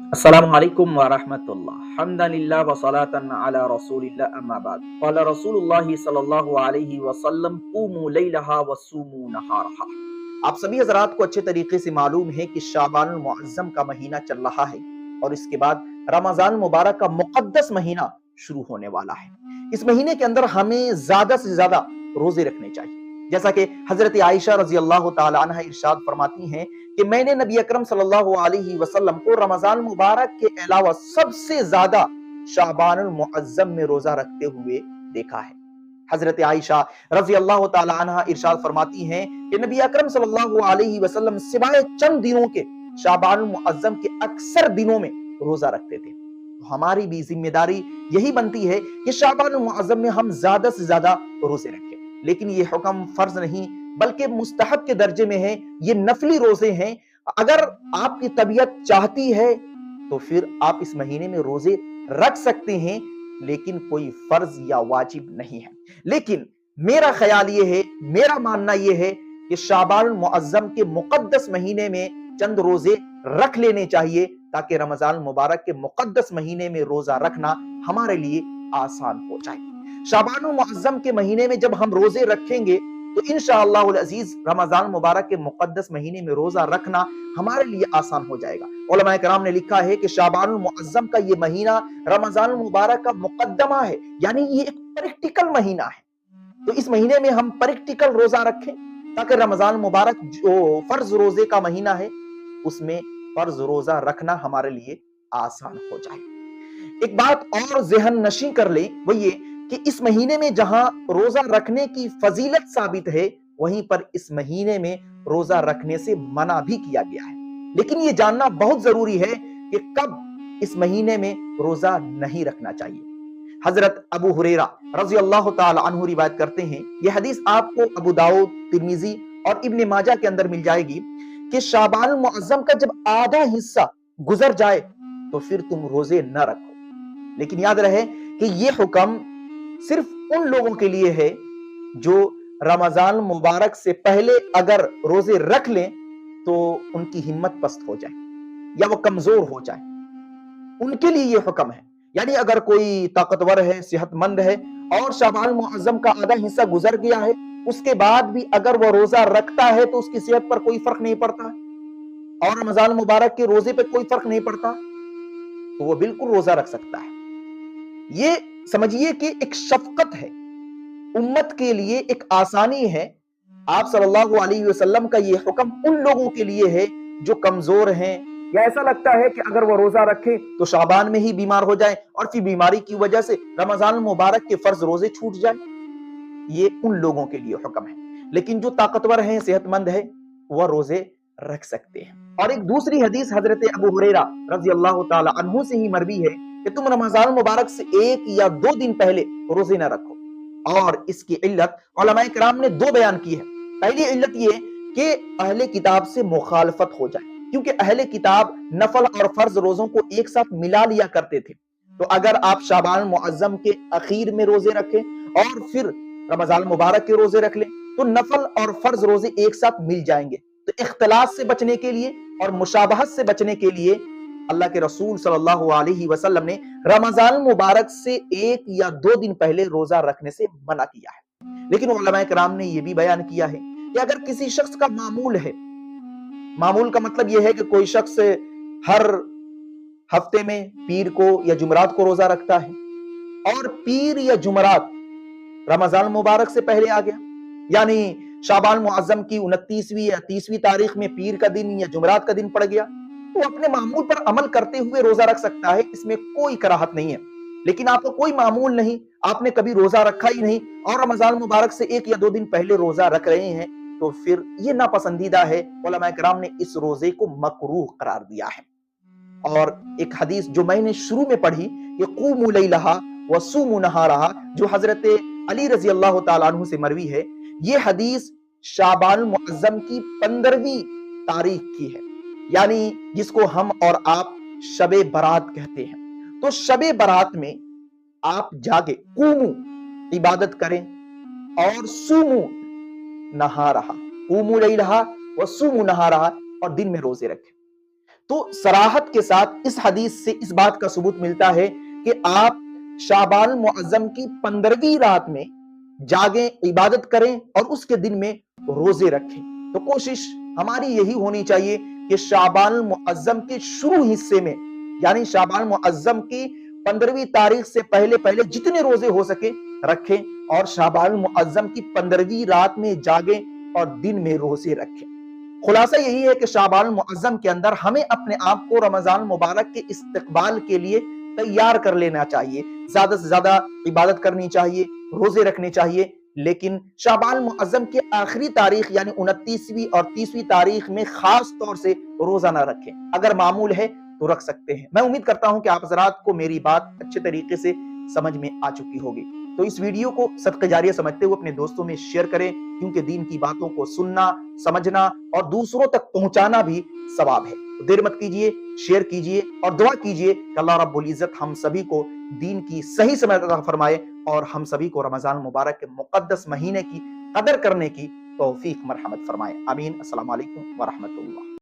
السلام علیکم ورحمۃ اللہ حمدا للہ وصلاۃ علی رسول اللہ اما بعد قال رسول اللہ صلی اللہ علیہ وسلم قوموا لیلہا وصوموا نہارہا۔ آپ سبھی حضرات کو اچھے طریقے سے معلوم ہے کہ شعبان المعظم کا مہینہ چل رہا ہے اور اس کے بعد رمضان مبارک کا مقدس مہینہ شروع ہونے والا ہے۔ اس مہینے کے اندر ہمیں زیادہ سے زیادہ روزے رکھنے چاہیے، جیسا کہ حضرت عائشہ رضی اللہ تعالی عنہ ارشاد فرماتی ہیں کہ میں نے نبی اکرم صلی اللہ علیہ وسلم کو رمضان مبارک کے علاوہ سب سے زیادہ شعبان المعظم میں روزہ رکھتے ہوئے دیکھا ہے۔ حضرت عائشہ رضی اللہ تعالی عنہ ارشاد فرماتی ہیں کہ نبی اکرم صلی اللہ علیہ وسلم سوائے چند دنوں کے شعبان المعظم کے اکثر دنوں میں روزہ رکھتے تھے۔ تو ہماری بھی ذمہ داری یہی بنتی ہے کہ شعبان المعظم میں ہم زیادہ سے زیادہ روزے رکھیں، لیکن یہ حکم فرض نہیں بلکہ مستحب کے درجے میں ہے، یہ نفلی روزے ہیں۔ اگر آپ کی طبیعت چاہتی ہے تو پھر آپ اس مہینے میں روزے رکھ سکتے ہیں، لیکن کوئی فرض یا واجب نہیں ہے۔ لیکن میرا خیال یہ ہے، میرا ماننا یہ ہے کہ شعبان المعظم کے مقدس مہینے میں چند روزے رکھ لینے چاہیے تاکہ رمضان مبارک کے مقدس مہینے میں روزہ رکھنا ہمارے لیے آسان ہو جائے۔ شعبان المعظم کے مہینے میں جب ہم روزے رکھیں گے تو انشاءاللہ العزیز رمضان مبارک کے مقدس مہینے میں روزہ رکھنا ہمارے لیے آسان ہو جائے گا۔ علماء کرام نے لکھا ہے کہ شعبان المعظم کا یہ مہینہ رمضان المبارک کا مقدمہ ہے، یعنی یہ ایک پریکٹیکل مہینہ ہے۔ تو اس مہینے میں ہم پریکٹیکل روزہ رکھیں تاکہ رمضان مبارک جو فرض روزے کا مہینہ ہے اس میں فرض روزہ رکھنا ہمارے لیے آسان ہو جائے۔ ایک بات اور ذہن نشین کر لیں، وہ یہ کہ اس مہینے میں جہاں روزہ رکھنے کی فضیلت ثابت ہے، وہیں پر اس مہینے میں روزہ رکھنے سے منع بھی کیا گیا ہے۔ لیکن یہ جاننا بہت ضروری ہے کہ کب اس مہینے میں روزہ نہیں رکھنا چاہیے۔ حضرت ابو ہریرہ رضی اللہ تعالی عنہ روایت کرتے ہیں، یہ حدیث آپ کو ابو داؤد، ترمذی اور ابن ماجہ کے اندر مل جائے گی کہ شعبان المعظم کا جب آدھا حصہ گزر جائے تو پھر تم روزے نہ رکھو۔ لیکن یاد رہے کہ یہ حکم صرف ان لوگوں کے لیے ہے جو رمضان مبارک سے پہلے اگر روزے رکھ لیں تو ان کی ہمت پست ہو جائے یا وہ کمزور ہو جائے، ان کے لیے یہ حکم ہے۔ یعنی اگر کوئی طاقتور ہے، صحت مند ہے اور شعبان معظم کا آدھا حصہ گزر گیا ہے، اس کے بعد بھی اگر وہ روزہ رکھتا ہے تو اس کی صحت پر کوئی فرق نہیں پڑتا اور رمضان مبارک کے روزے پہ کوئی فرق نہیں پڑتا، تو وہ بالکل روزہ رکھ سکتا ہے۔ یہ سمجھیے کہ ایک شفقت ہے، امت کے لیے ایک آسانی ہے۔ آپ صلی اللہ علیہ وسلم کا یہ حکم ان لوگوں کے لیے ہے جو کمزور ہیں یا ایسا لگتا ہے کہ اگر وہ روزہ رکھے تو شعبان میں ہی بیمار ہو جائے اور پھر بیماری کی وجہ سے رمضان مبارک کے فرض روزے چھوٹ جائیں۔ یہ ان لوگوں کے لیے حکم ہے، لیکن جو طاقتور ہیں، صحت مند ہے، وہ روزے رکھ سکتے ہیں۔ اور ایک دوسری حدیث حضرت ابو ہریرہ رضی اللہ تعالی عنہ سے ہی مروی ہے کہ تم رمضان مبارک سے 1 یا 2 دن پہلے روزے نہ رکھو، اور اس کی علت علماء کرام نے 2 بیان کی ہے۔ پہلی علت یہ کہ اہل کتاب سے مخالفت ہو جائے، کیونکہ اہل کتاب نفل اور فرض روزوں کو ایک ساتھ ملا لیا کرتے تھے۔ تو اگر آپ شعبان معظم کے اخیر میں روزے رکھیں اور پھر رمضان مبارک کے روزے رکھ لیں تو نفل اور فرض روزے ایک ساتھ مل جائیں گے۔ تو اختلاط سے بچنے کے لیے اور مشابہت سے بچنے کے لیے اللہ کے رسول صلی اللہ علیہ وسلم نے رمضان مبارک سے 1 یا 2 دن پہلے روزہ رکھنے سے منع کیا ہے۔ لیکن علماء کرام نے یہ بھی بیان کیا ہے کہ اگر کسی شخص کا معمول ہے، معمول کا مطلب یہ ہے کہ کوئی شخص ہر ہفتے میں پیر کو یا جمعرات کو روزہ رکھتا ہے اور پیر یا جمعرات رمضان مبارک سے پہلے آ گیا، یعنی شعبان معظم کی 29ویں یا 30ویں تاریخ میں پیر کا دن یا جمعرات کا دن پڑ گیا، تو اپنے معمول پر عمل کرتے ہوئے روزہ رکھ سکتا ہے، اس میں کوئی کراہت نہیں ہے۔ لیکن آپ کو کوئی معمول نہیں، آپ نے کبھی روزہ رکھا ہی نہیں اور رمضان مبارک سے 1 یا 2 دن پہلے روزہ رکھ رہے ہیں، تو پھر یہ ناپسندیدہ ہے۔ علماء کرام نے اس روزے کو مکروہ قرار دیا ہے۔ اور ایک حدیث جو میں نے شروع میں پڑھی کہ قوموا لیلہا وصوموا نہارہا، جو حضرت علی رضی اللہ تعالیٰ عنہ سے مروی ہے، یہ حدیث شعبان المعظم کی 15ویں تاریخ کی ہے، یعنی جس کو ہم اور آپ شب برات کہتے ہیں۔ تو شب برات میں آپ جاگے، قوموا عبادت کریں اور صوموا نہارہا، قوموا لیلہا وصوموا نہارہا، اور دن میں روزے رکھیں۔ تو صراحت کے ساتھ اس حدیث سے اس بات کا ثبوت ملتا ہے کہ آپ شعبان المعظم کی 15ویں رات میں جاگیں، عبادت کریں اور اس کے دن میں روزے رکھیں۔ تو کوشش ہماری یہی ہونی چاہیے کہ شعبان المعظم کے شروع حصے میں، یعنی شعبان المعظم کی 15ویں تاریخ سے پہلے جتنے روزے ہو سکے رکھیں، اور شعبان المعظم کی 15ویں رات میں جاگیں اور دن میں روزے رکھیں۔ خلاصہ یہی ہے کہ شعبان المعظم کے اندر ہمیں اپنے آپ کو رمضان مبارک کے استقبال کے لیے تیار کر لینا چاہیے، زیادہ سے زیادہ عبادت کرنی چاہیے، روزے رکھنے چاہیے، لیکن شعبان المعظم کے آخری تاریخ یعنی 29ویں اور 30ویں تاریخ میں خاص طور سے روزہ نہ رکھیں۔ اگر معمول ہے تو رکھ سکتے ہیں۔ میں امید کرتا ہوں کہ آپ حضرات کو میری بات اچھے طریقے سے سمجھ میں آ چکی ہوگی۔ تو اس ویڈیو کو صدقہ جاریہ سمجھتے ہوئے اپنے دوستوں میں شیئر کریں، کیونکہ دین کی باتوں کو سننا، سمجھنا اور دوسروں تک پہنچانا بھی ثواب ہے۔ تو دیر مت کیجئے، شیئر کیجئے اور دعا کیجئے کہ اللہ رب العزت ہم سبھی کو دین کی صحیح سمجھ عطا فرمائے اور ہم سبھی کو رمضان مبارک کے مقدس مہینے کی قدر کرنے کی توفیق مرحمت فرمائے۔ آمین۔ السلام علیکم ورحمۃ اللہ۔